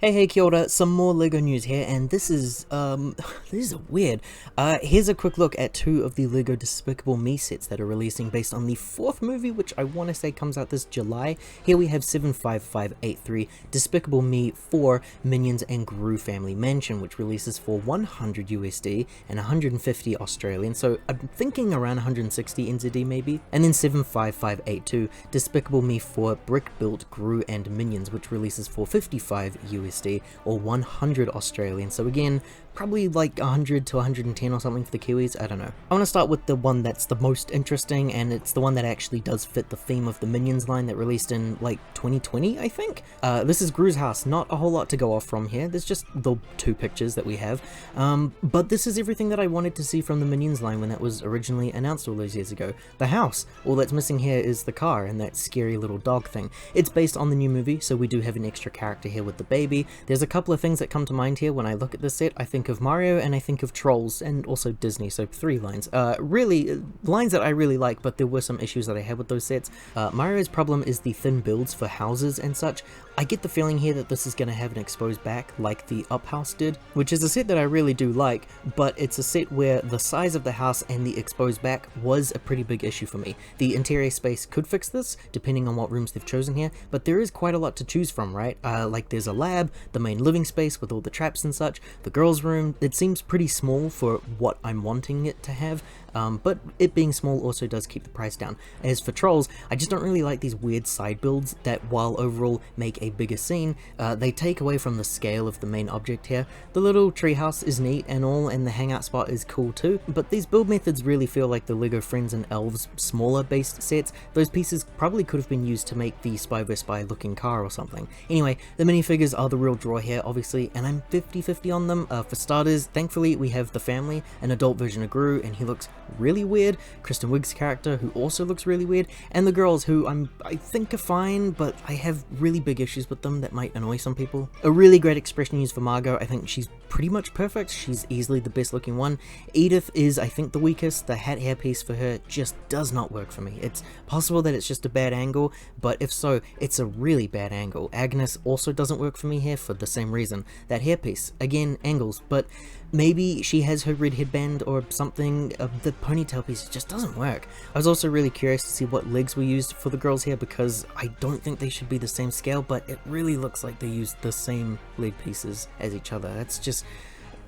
Hey, kia ora, some more LEGO news here, and this is this is weird. Here's a quick look at two of the LEGO Despicable Me sets that are releasing based on the fourth movie, which I want to say comes out this July. Here we have 75583, Despicable Me 4, Minions and Gru Family Mansion, which releases for 100 USD and 150 Australian, so I'm thinking around 160 NZD maybe. And then 75582, Despicable Me 4, Brick Built Gru and Minions, which releases for 55 USD or 100 Australian, so again probably like 100 to 110 or something for the Kiwis, I don't know. I want to start with the one that's the most interesting, and it's the one that actually does fit the theme of the Minions line that released in like 2020 I think. This is Gru's house, not a whole lot to go off from here, there's just the two pictures that we have, but this is everything that I wanted to see from the Minions line when that was originally announced all those years ago. The house, all that's missing here is the car and that scary little dog thing. It's based on the new movie, so we do have an extra character here with the baby. There's a couple of things that come to mind here when I look at this set. I think of Mario and I think of Trolls and also Disney, so three lines. Really, lines that I really like, but there were some issues that I had with those sets. Mario's problem is the thin builds for houses and such. I get the feeling here that this is going to have an exposed back like the Up House did, which is a set that I really do like, but it's a set where the size of the house and the exposed back was a pretty big issue for me. The interior space could fix this, depending on what rooms they've chosen here, but there is quite a lot to choose from, right? Like there's a lab, the main living space with all the traps and such, the girls' room. It seems pretty small for what I'm wanting it to have, but it being small also does keep the price down. As for Trolls, I just don't really like these weird side builds that, while overall make a bigger scene, they take away from the scale of the main object here. The little treehouse is neat and all, and the hangout spot is cool too, but these build methods really feel like the LEGO Friends and Elves smaller based sets. Those pieces probably could have been used to make the Spy vs Spy looking car or something. Anyway, the minifigures are the real draw here, obviously, and I'm 50-50 on them. For starters, thankfully we have the family, an adult version of Gru, and he looks really weird, Kristen Wiig's character, who also looks really weird, and the girls, who I think are fine, but I have really big issues with them that might annoy some people. A really great expression used for Margot. I think she's pretty much perfect. She's easily the best looking one. Edith is, I think, the weakest. The hat hairpiece for her just does not work for me. It's possible that it's just a bad angle, but if so, it's a really bad angle. Agnes also doesn't work for me here for the same reason. That hairpiece, again, angles, but maybe she has her red headband or something. The ponytail piece just doesn't work. I was also really curious to see what legs were used for the girls here, because I don't think they should be the same scale, but it really looks like they used the same leg pieces as each other. That's just...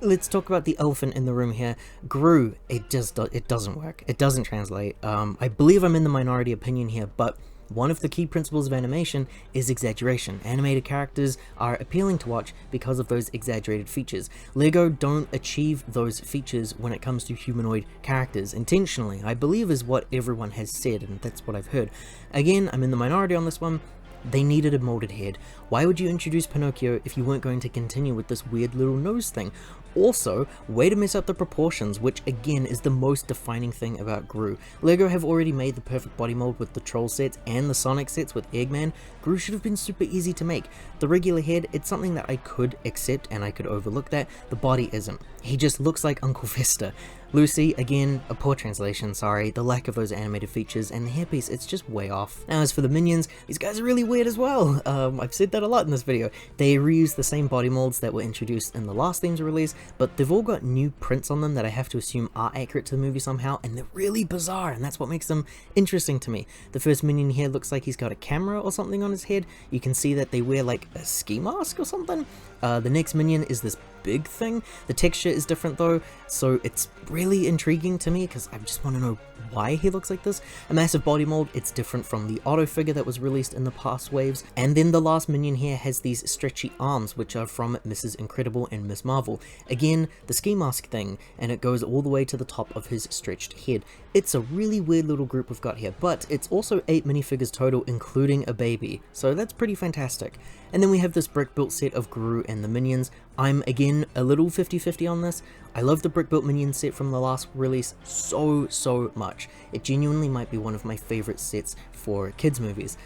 Let's talk about the elephant in the room here. Gru, it doesn't work. It doesn't translate. I believe I'm in the minority opinion here, but one of the key principles of animation is exaggeration. Animated characters are appealing to watch because of those exaggerated features. LEGO don't achieve those features when it comes to humanoid characters intentionally, I believe is what everyone has said, and that's what I've heard. Again, I'm in the minority on this one. They needed a molded head. Why would you introduce Pinocchio if you weren't going to continue with this weird little nose thing? Also, way to mess up the proportions, which again is the most defining thing about Gru. LEGO have already made the perfect body mold with the Troll sets and the Sonic sets with Eggman. Gru should have been super easy to make. The regular head, it's something that I could accept and I could overlook that. The body isn't. He just looks like Uncle Fester. Lucy, again, a poor translation, sorry, the lack of those animated features, and the hairpiece, it's just way off. Now as for the Minions, these guys are really weird as well. I've said that a lot in this video. They reuse the same body molds that were introduced in the last theme's release, but they've all got new prints on them that I have to assume are accurate to the movie somehow, and they're really bizarre, and that's what makes them interesting to me. The first Minion here looks like he's got a camera or something on his head. You can see that they wear like a ski mask or something. The next Minion is this big thing. The texture is different though, so it's really intriguing to me because I just want to know why he looks like this. A massive body mold, it's different from the Otto figure that was released in the past waves. And then the last Minion here has these stretchy arms, which are from Mrs. Incredible and Miss Marvel. Again, the ski mask thing, and it goes all the way to the top of his stretched head. It's a really weird little group we've got here, but it's also 8 minifigures total, including a baby, so that's pretty fantastic. And then we have this brick-built set of Gru and the Minions. I'm, again, a little 50-50 on this. I love the brick-built Minion set from the last release so much. It genuinely might be one of my favorite sets for kids movies.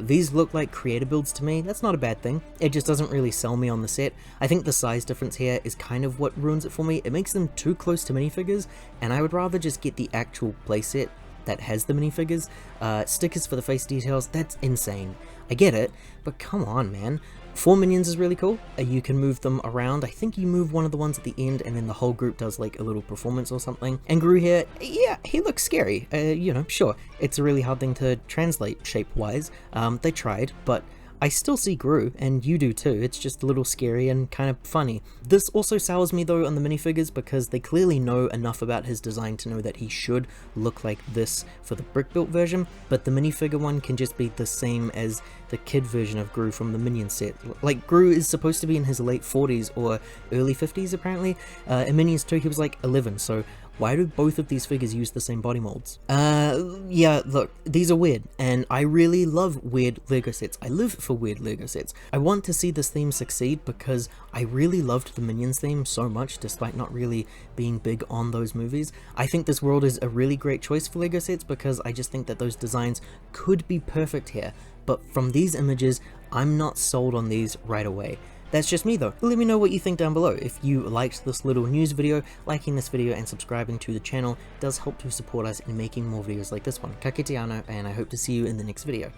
These look like creator builds to me. That's not a bad thing. It just doesn't really sell me on the set. I think the size difference here is kind of what ruins it for me. It makes them too close to minifigures, and I would rather just get the actual playset that has the minifigures. Stickers for the face details, that's insane. I get it, but come on, man. 4 minions is really cool. You can move them around. I think you move one of the ones at the end and then the whole group does like a little performance or something. And Gru here, yeah, he looks scary. You know, sure, it's a really hard thing to translate shape-wise. They tried, but I still see Gru, and you do too. It's just a little scary and kind of funny. This also sours me though on the minifigures because they clearly know enough about his design to know that he should look like this for the brick-built version, but the minifigure one can just be the same as the kid version of Gru from the Minion set. Like, Gru is supposed to be in his late 40s or early 50s apparently. In Minions 2 he was like 11, so why do both of these figures use the same body molds? Yeah, look, these are weird, and I really love weird LEGO sets. I live for weird LEGO sets. I want to see this theme succeed because I really loved the Minions theme so much, despite not really being big on those movies. I think this world is a really great choice for LEGO sets because I just think that those designs could be perfect here, but from these images, I'm not sold on these right away. That's just me though. Let me know what you think down below. If you liked this little news video, liking this video and subscribing to the channel does help to support us in making more videos like this one. Ka kite anō, and I hope to see you in the next video.